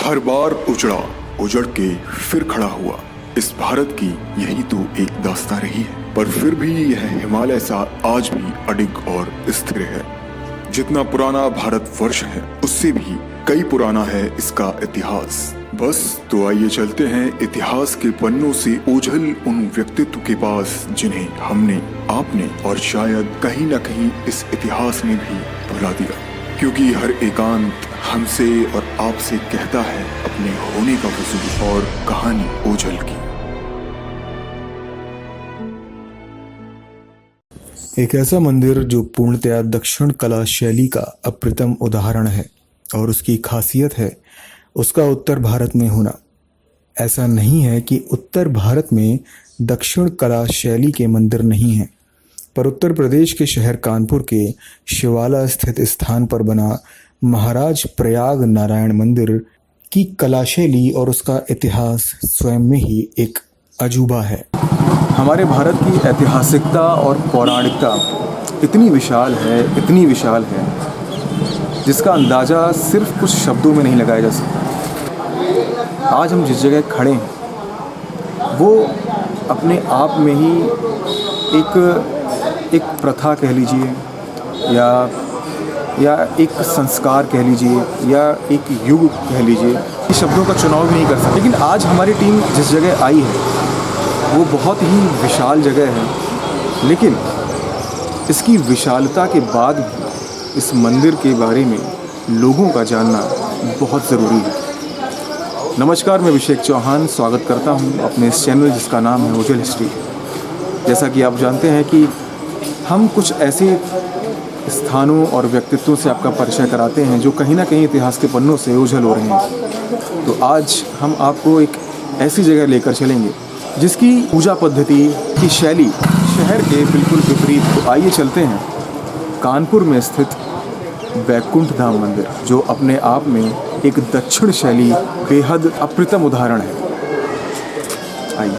हर बार उजड़ के फिर खड़ा हुआ। इस भारत की यही तो एक दास्तां रही है, पर फिर भी यह हिमालय सा आज भी अडिग और स्थिर है। जितना पुराना भारतवर्ष है उससे भी कई पुराना है इसका इतिहास। बस तो आइए चलते हैं इतिहास के पन्नों से ओझल उन व्यक्तित्व के पास जिन्हें हमने, आपने और शायद कहीं न कहीं इस इतिहास ने भी भुला दिया, क्योंकि हर एकांत हमसे और आपसे कहता है अपने होने का वजूद और कहानी ओझल की। एक ऐसा मंदिर जो पूर्णतया दक्षिण कला शैली का अप्रतिम उदाहरण है और उसकी खासियत है उसका उत्तर भारत में होना। ऐसा नहीं है कि उत्तर भारत में दक्षिण कला शैली के मंदिर नहीं हैं, पर उत्तर प्रदेश के शहर कानपुर के शिवाला स्थित स्थान पर बना महाराज प्रयाग नारायण मंदिर की कला शैली और उसका इतिहास स्वयं में ही एक अजूबा है। हमारे भारत की ऐतिहासिकता और पौराणिकता इतनी विशाल है जिसका अंदाज़ा सिर्फ कुछ शब्दों में नहीं लगाया जा सकता। आज हम जिस जगह खड़े हैं वो अपने आप में ही एक प्रथा कह लीजिए या एक संस्कार कह लीजिए या एक युग कह लीजिए, इस शब्दों का चुनाव भी नहीं कर सकते। लेकिन आज हमारी टीम जिस जगह आई है वो बहुत ही विशाल जगह है, लेकिन इसकी विशालता के बाद भी इस मंदिर के बारे में लोगों का जानना बहुत ज़रूरी है। नमस्कार, मैं अभिषेक चौहान स्वागत करता हूं अपने इस चैनल जिसका नाम है ओझल हिस्ट्री। जैसा कि आप जानते हैं कि हम कुछ ऐसे स्थानों और व्यक्तित्वों से आपका परिचय कराते हैं जो कहीं ना कहीं इतिहास के पन्नों से ओझल हो रहे हैं। तो आज हम आपको एक ऐसी जगह लेकर चलेंगे जिसकी पूजा पद्धति की शैली शहर के बिल्कुल विपरीत। तो आइए चलते हैं कानपुर में स्थित वैकुंठ धाम मंदिर, जो अपने आप में एक दक्षिण शैली बेहद अप्रतिम उदाहरण है। आइए।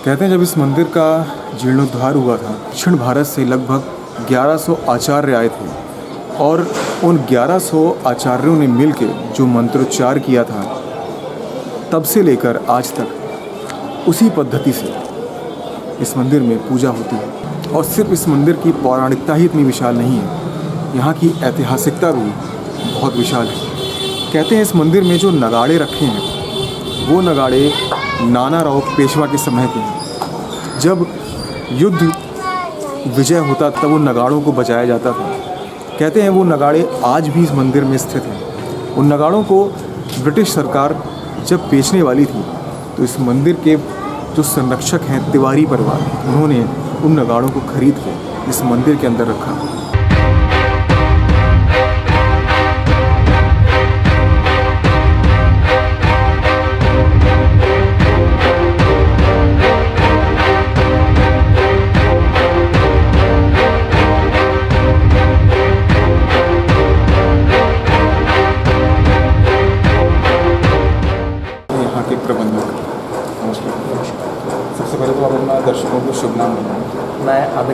कहते हैं जब इस मंदिर का जीर्णोद्धार हुआ था, दक्षिण भारत से लगभग 1100 आचार्य आए थे और उन 1100 आचार्यों ने मिलकर जो मंत्रोच्चार किया था, तब से लेकर आज तक उसी पद्धति से इस मंदिर में पूजा होती है। और सिर्फ इस मंदिर की पौराणिकता ही इतनी विशाल नहीं है, यहाँ की ऐतिहासिकता भी बहुत विशाल है। कहते हैं इस मंदिर में जो नगाड़े रखे हैं वो नगाड़े नाना राव पेशवा के समय के हैं। जब युद्ध विजय होता तब उन नगाड़ों को बजाया जाता था। कहते हैं वो नगाड़े आज भी इस मंदिर में स्थित हैं। उन नगाड़ों को ब्रिटिश सरकार जब बेचने वाली थी तो इस मंदिर के जो संरक्षक हैं तिवारी परिवार, उन्होंने उन नगाड़ों को खरीद के इस मंदिर के अंदर रखा।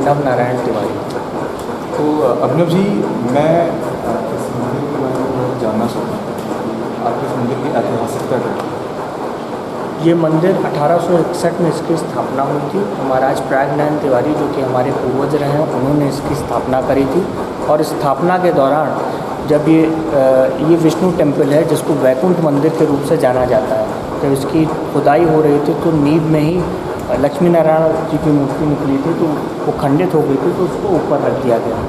अभिनव नारायण तिवारी। तो अभिनव जी, मैं इस मंदिर के बारे में बहुत जानना चाहता हूँ। आपके इस मंदिर की ऐतिहासिकता क्या है? ये मंदिर 1861 में इसकी स्थापना हुई थी। महाराज प्रयागनयन तिवारी जो कि हमारे पूर्वज रहे हैं, उन्होंने इसकी स्थापना करी थी। और स्थापना के दौरान जब ये विष्णु टेम्पल है जिसको वैकुंठ मंदिर के रूप से जाना जाता है, जब इसकी खुदाई हो रही थी तो नींव में ही लक्ष्मी नारायण जी की मूर्ति निकली थी, तो वो खंडित हो गई थी, तो उसको ऊपर रख दिया गया।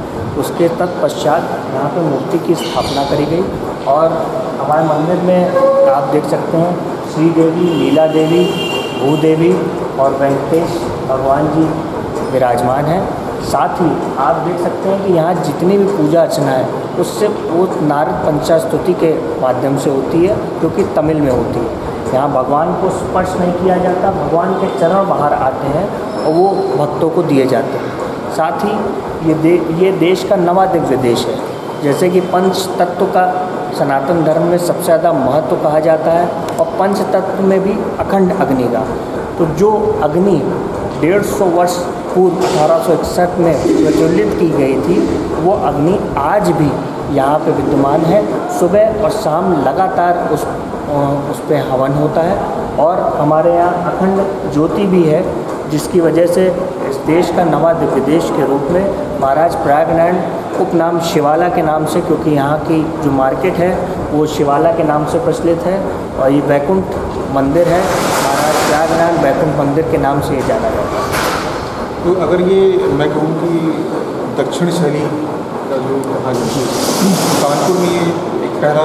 उसके तत्पश्चात यहाँ पे मूर्ति की स्थापना करी गई। और हमारे मंदिर में आप देख सकते हैं श्री देवी, लीला देवी, भूदेवी और वेंकटेश भगवान जी विराजमान हैं। साथ ही आप देख सकते हैं कि यहाँ जितनी भी पूजा अर्चना है उससे वो नारद पंचास्तुति के माध्यम से होती है, जो कि तमिल में होती है। यहाँ भगवान को स्पर्श नहीं किया जाता, भगवान के चरण बाहर आते हैं और वो भक्तों को दिए जाते हैं। साथ ही ये देश का नवा दिव्य देश है। जैसे कि पंच तत्व का सनातन धर्म में सबसे ज़्यादा महत्व कहा जाता है, और पंच तत्व में भी अखंड अग्नि का। तो जो अग्नि 150 वर्ष पूर्व 1861 में प्रज्वलित की गई थी, वो अग्नि आज भी यहाँ पे विद्यमान है। सुबह और शाम लगातार उस पे हवन होता है। और हमारे यहाँ अखंड ज्योति भी है, जिसकी वजह से इस देश का नवा दिव्य देश के रूप में महाराज प्रयागनयन उपनाम शिवाला के नाम से, क्योंकि यहाँ की जो मार्केट है वो शिवाला के नाम से प्रचलित है। और ये वैकुंठ मंदिर है, महाराज प्रयागनयन वैकुंठ मंदिर के नाम से ये जाना जाता है। तो अगर ये मैं कहूँ कि दक्षिण शैली का जो कहा जाता है, कानपुर में ये एक पहला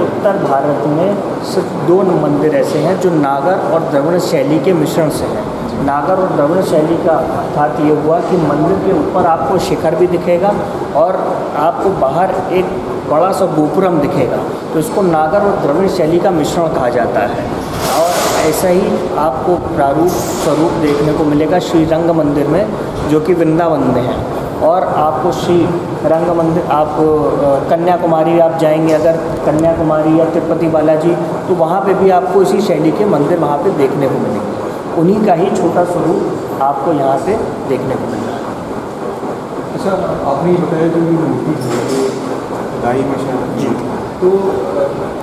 उत्तर भारत में सिर्फ 2 मंदिर ऐसे हैं जो नागर और द्रविड़ शैली के मिश्रण से हैं। नागर और द्रविड़ शैली का अर्थात ये हुआ कि मंदिर के ऊपर आपको शिखर भी दिखेगा और आपको बाहर एक बड़ा सा गोपुरम दिखेगा, तो इसको नागर और द्रविड़ शैली का मिश्रण कहा जाता है। और ऐसा ही आपको प्रारूप स्वरूप देखने को मिलेगा श्री रंग मंदिर में, जो कि वृंदावन में है। और आपको श्री रंग मंदिर, आप कन्याकुमारी आप जाएंगे अगर, कन्याकुमारी या तिरुपति बालाजी, तो वहाँ पे भी आपको इसी शैली के मंदिर वहाँ पे देखने को मिलेंगे। उन्हीं का ही छोटा स्वरूप आपको यहाँ पे देखने को मिल रहा है। अच्छा, आपने बताया जो ये मूर्ति है खुदाई में शायद जी, तो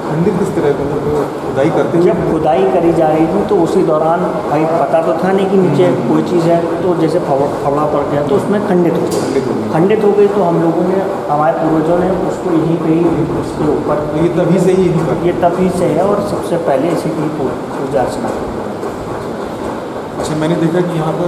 खंडित किस तरह का, मतलब खुदाई करते हैं? जब खुदाई करी जा रही थी तो उसी दौरान भाई पता तो था नहीं कि नीचे कोई चीज़ है, तो जैसे फवड़ा पड़ गया तो उसमें खंडित हो गई। तो हम लोगों ने, हमारे पूर्वजों ने उसको यहीं पे ही उसके ऊपर, ये तभी से ही ये तभी से है और सबसे पहले इसी की पूजा अर्चना। अच्छा, मैंने देखा कि यहाँ पर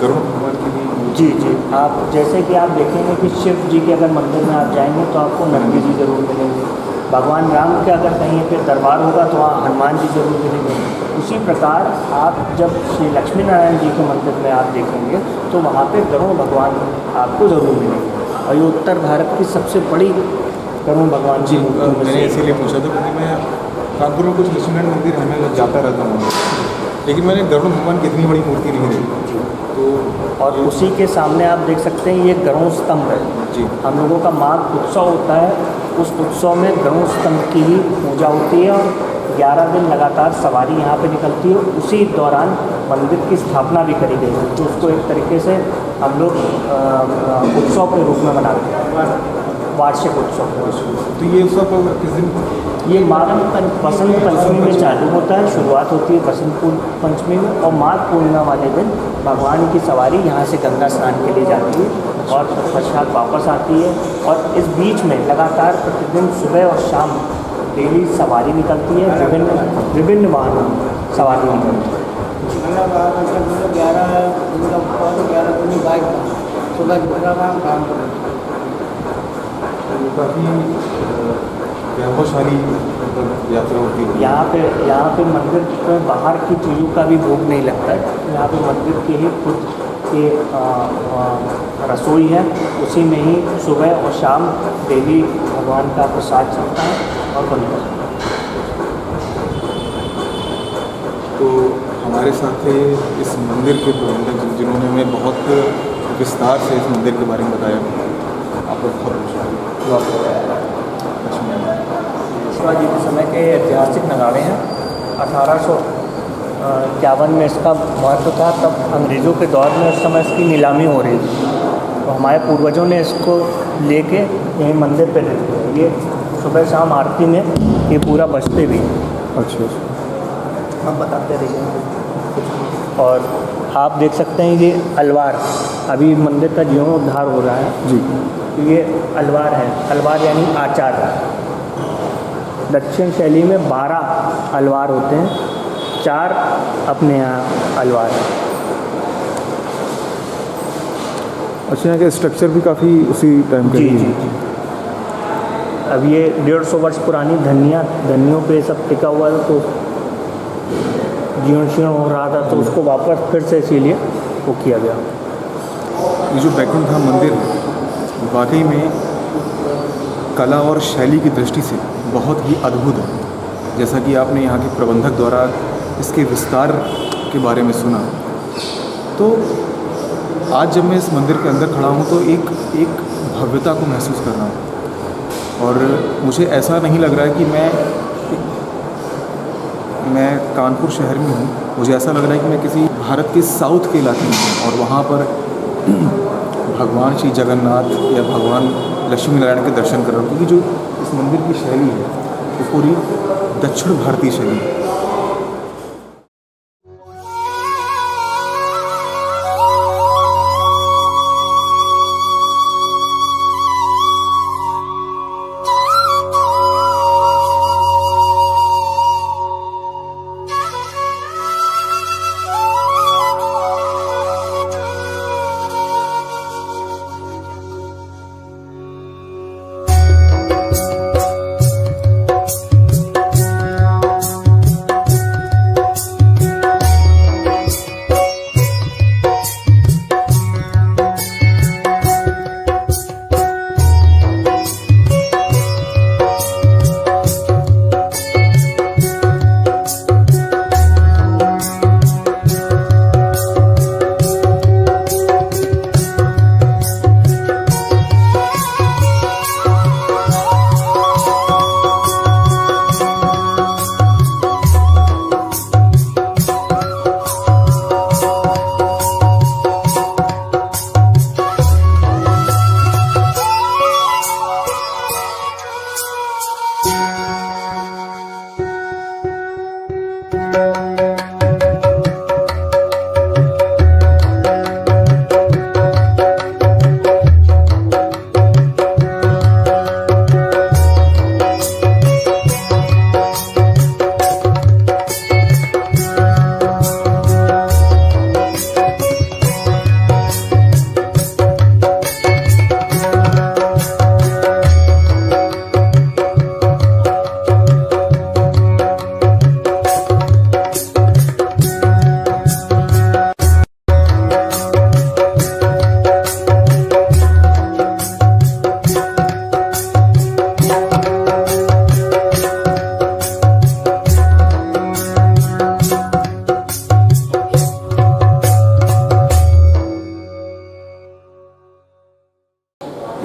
गरुड़ भगवान की भी जी, आप जैसे कि आप देखेंगे कि शिव जी के अगर मंदिर में आप जाएंगे तो आपको नंदी जी जरूर मिलेंगे। भगवान राम के अगर कहीं पे दरबार होगा तो वहाँ हनुमान जी जरूर मिलेंगे। उसी प्रकार आप जब श्री लक्ष्मी नारायण जी के मंदिर में आप देखेंगे तो वहाँ पे गरुड़ भगवान आपको ज़रूर मिलेंगे। और ये उत्तर भारत की सबसे बड़ी गरुड़ भगवान जी, मैंने इसीलिए पूछा था क्योंकि मैं कानपुर में कुछ लक्ष्मीनारायण मंदिर है, मैं जाता रहता हूँ, लेकिन मैंने गरुड़ भगवान की इतनी बड़ी मूर्ति नहीं देखी। तो और उसी के सामने आप देख सकते हैं ये गरुड़ स्तंभ है जी। हम लोगों का माघ उत्सव होता है, उस उत्सव में गरुड़ स्तंभ की ही पूजा होती है और 11 दिन लगातार सवारी यहाँ पे निकलती है। उसी दौरान मंदिर की स्थापना भी करी गई है, तो उसको एक तरीके से हम लोग उत्सव के रूप में मनाते हैं, वार्षिक उत्सव। तो ये उत्सव किस दिन? ये माघ बसंत पंचमी में चालू होता है, शुरुआत होती है बसंत पंचमी में, और माघ पूर्णिमा वाले दिन भगवान की सवारी यहाँ से गंगा स्नान के लिए जाती है और तत्पश्चात वापस आती है। और इस बीच में लगातार प्रतिदिन सुबह और शाम डेली सवारी निकलती है, विभिन्न वाहनों सवारी निकलती है। काफ़ी वैभवशाली यात्रा होती है। यहाँ पे मंदिर पे बाहर की चीज़ों का भी भोग नहीं लगता है। यहाँ पे मंदिर के ही खुद के रसोई है, उसी में ही सुबह और शाम डेली भगवान का प्रसाद चलता है और बनता है। तो हमारे साथ थे इस मंदिर के प्रबंधक जिन्होंने हमें बहुत विस्तार से इस मंदिर के बारे में बताया। आपको बहुत शिवाजी के समय के ऐतिहासिक नगाड़े हैं। 1800 51 में इसका महत्व था। तब अंग्रेज़ों के दौर में उस समय इसकी नीलामी हो रही थी, तो हमारे पूर्वजों ने इसको लेके यहीं मंदिर पे रख दिया। ये सुबह शाम आरती में ये पूरा बजते भी हैं। अच्छा अच्छा। आप बताते रहिए। और आप देख सकते हैं ये अलवार, अभी मंदिर का ज्यों उद्धार हो रहा है जी। ये अलवार है। अलवार यानी आचार। दक्षिण शैली में 12 अलवार होते हैं, 4 अपने यहाँ अलवार है। अच्छा, यहाँ का स्ट्रक्चर भी काफ़ी उसी टाइम का जी ही जी है। जी। अब ये 150 वर्ष पुरानी धन्नियों पे सब टिका हुआ है, तो जीर्ण शीर्ण हो रहा था, तो उसको वापस फिर से इसीलिए वो किया गया। ये जो बैकुंठ धाम मंदिर है वाकई में कला और शैली की दृष्टि से बहुत ही अद्भुत है। जैसा कि आपने यहाँ के प्रबंधक द्वारा इसके विस्तार के बारे में सुना, तो आज जब मैं इस मंदिर के अंदर खड़ा हूँ तो एक भव्यता को महसूस कर रहा हूँ। और मुझे ऐसा नहीं लग रहा है कि मैं कानपुर शहर में हूँ। मुझे ऐसा लग रहा है कि मैं किसी भारत के साउथ के इलाके में हूँ और वहाँ पर भगवान श्री जगन्नाथ या भगवान लक्ष्मी नारायण के दर्शन कर रहा हूँ, क्योंकि जो इस मंदिर की शैली है वो पूरी दक्षिण भारतीय शैली है।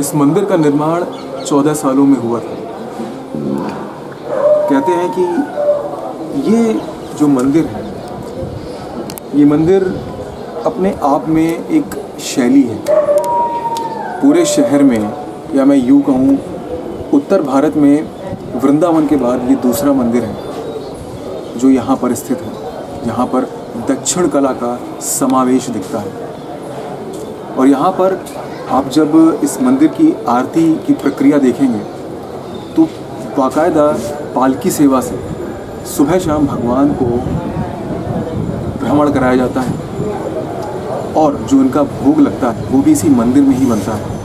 इस मंदिर का निर्माण 14 सालों में हुआ था। कहते हैं कि ये जो मंदिर है, ये मंदिर अपने आप में एक शैली है। पूरे शहर में, या मैं यूँ कहूँ उत्तर भारत में वृंदावन के बाद ये दूसरा मंदिर है जो यहाँ पर स्थित है, जहाँ पर दक्षिण कला का समावेश दिखता है। और यहाँ पर आप जब इस मंदिर की आरती की प्रक्रिया देखेंगे तो बाकायदा पालकी सेवा से सुबह शाम भगवान को भ्रमण कराया जाता है और जो इनका भोग लगता है वो भी इसी मंदिर में ही बनता है।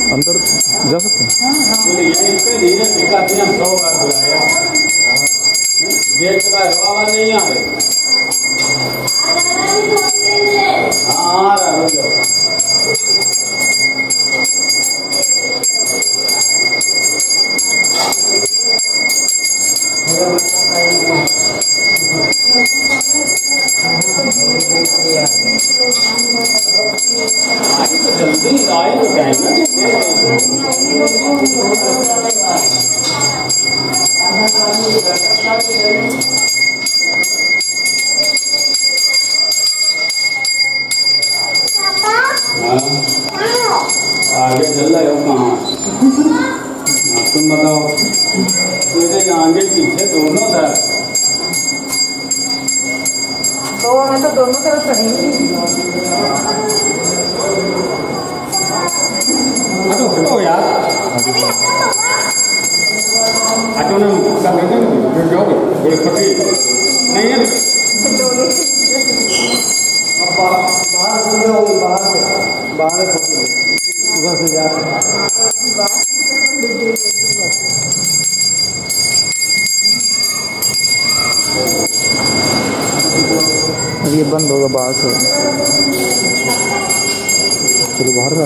अंदर जा सकते हैं। नहीं आ रहे। जल्दी आए तो क्या आगे चल रहे हो कहाँ? तुम बताओ। मेरे आगे पीछे दोनों तरफ। तो हमें तो दोनों तरफ रहेंगी। हटो यार। हटो ना, गिर जाओगे। बड़े पकड़ी नहीं है। बाहर से उधर से जा। ये बंद होगा बाहर से। चलो बाहर जा।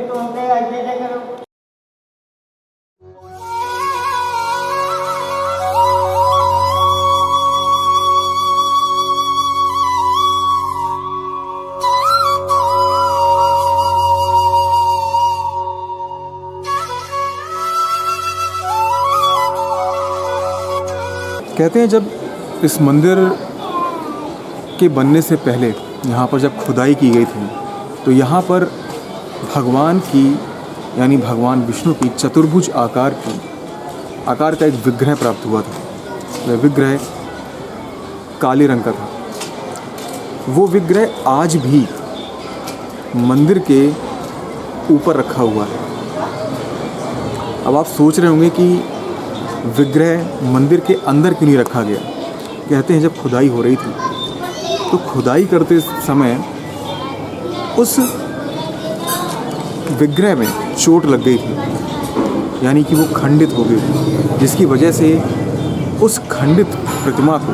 तो हमने ऐसे करो। कहते हैं जब इस मंदिर के बनने से पहले यहाँ पर जब खुदाई की गई थी तो यहाँ पर भगवान की यानी भगवान विष्णु की चतुर्भुज आकार का एक विग्रह प्राप्त हुआ था। वह विग्रह काले रंग का था। वो विग्रह आज भी मंदिर के ऊपर रखा हुआ है। अब आप सोच रहे होंगे कि विग्रह मंदिर के अंदर क्यों नहीं रखा गया। कहते हैं जब खुदाई हो रही थी तो खुदाई करते समय उस विग्रह में चोट लग गई थी, यानी कि वो खंडित हो गई थी, जिसकी वजह से उस खंडित प्रतिमा को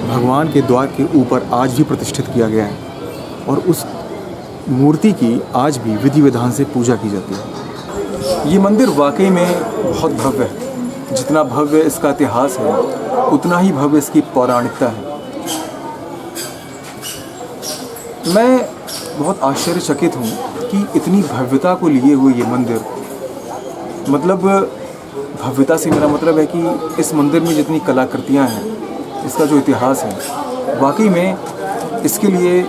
भगवान के द्वार के ऊपर आज भी प्रतिष्ठित किया गया है और उस मूर्ति की आज भी विधि विधान से पूजा की जाती है। ये मंदिर वाकई में बहुत भव्य है। जितना भव्य इसका इतिहास है उतना ही भव्य इसकी पौराणिकता है। मैं बहुत आश्चर्यचकित हूँ कि इतनी भव्यता को लिए हुए ये मंदिर, मतलब भव्यता से मेरा मतलब है कि इस मंदिर में जितनी कलाकृतियाँ हैं, इसका जो इतिहास है, वाकई में इसके लिए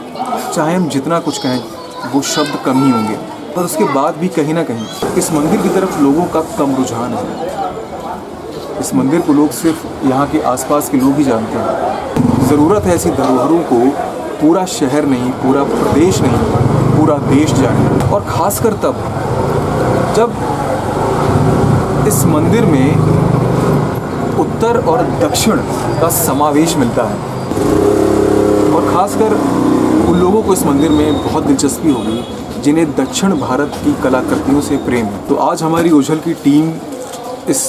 चाहे हम जितना कुछ कहें वो शब्द कम ही होंगे। पर उसके बाद भी कहीं ना कहीं इस मंदिर की तरफ लोगों का कम रुझान है। इस मंदिर को लोग सिर्फ यहाँ के आसपास के लोग ही जानते हैं। ज़रूरत है ऐसी धरोहरों को पूरा शहर नहीं, पूरा प्रदेश नहीं, पूरा देश जाने, और ख़ासकर तब जब इस मंदिर में उत्तर और दक्षिण का समावेश मिलता है। और ख़ासकर उन लोगों को इस मंदिर में बहुत दिलचस्पी होगी जिन्हें दक्षिण भारत की कलाकृतियों से प्रेम है। तो आज हमारी ओझल की टीम इस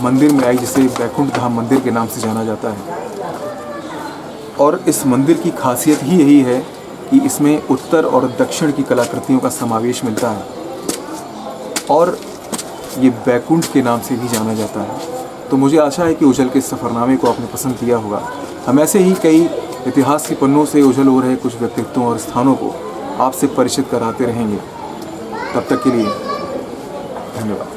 मंदिर में आई, जिसे बैकुंठ धाम मंदिर के नाम से जाना जाता है। और इस मंदिर की खासियत ही यही है कि इसमें उत्तर और दक्षिण की कलाकृतियों का समावेश मिलता है और ये बैकुंठ के नाम से भी जाना जाता है। तो मुझे आशा है कि ओझल के इस सफ़रनामे को आपने पसंद किया होगा। हम ऐसे ही कई इतिहास के पन्नों से ओझल हो रहे कुछ व्यक्तित्वों और स्थानों को आपसे परिचित कराते रहेंगे। तब तक के लिए धन्यवाद।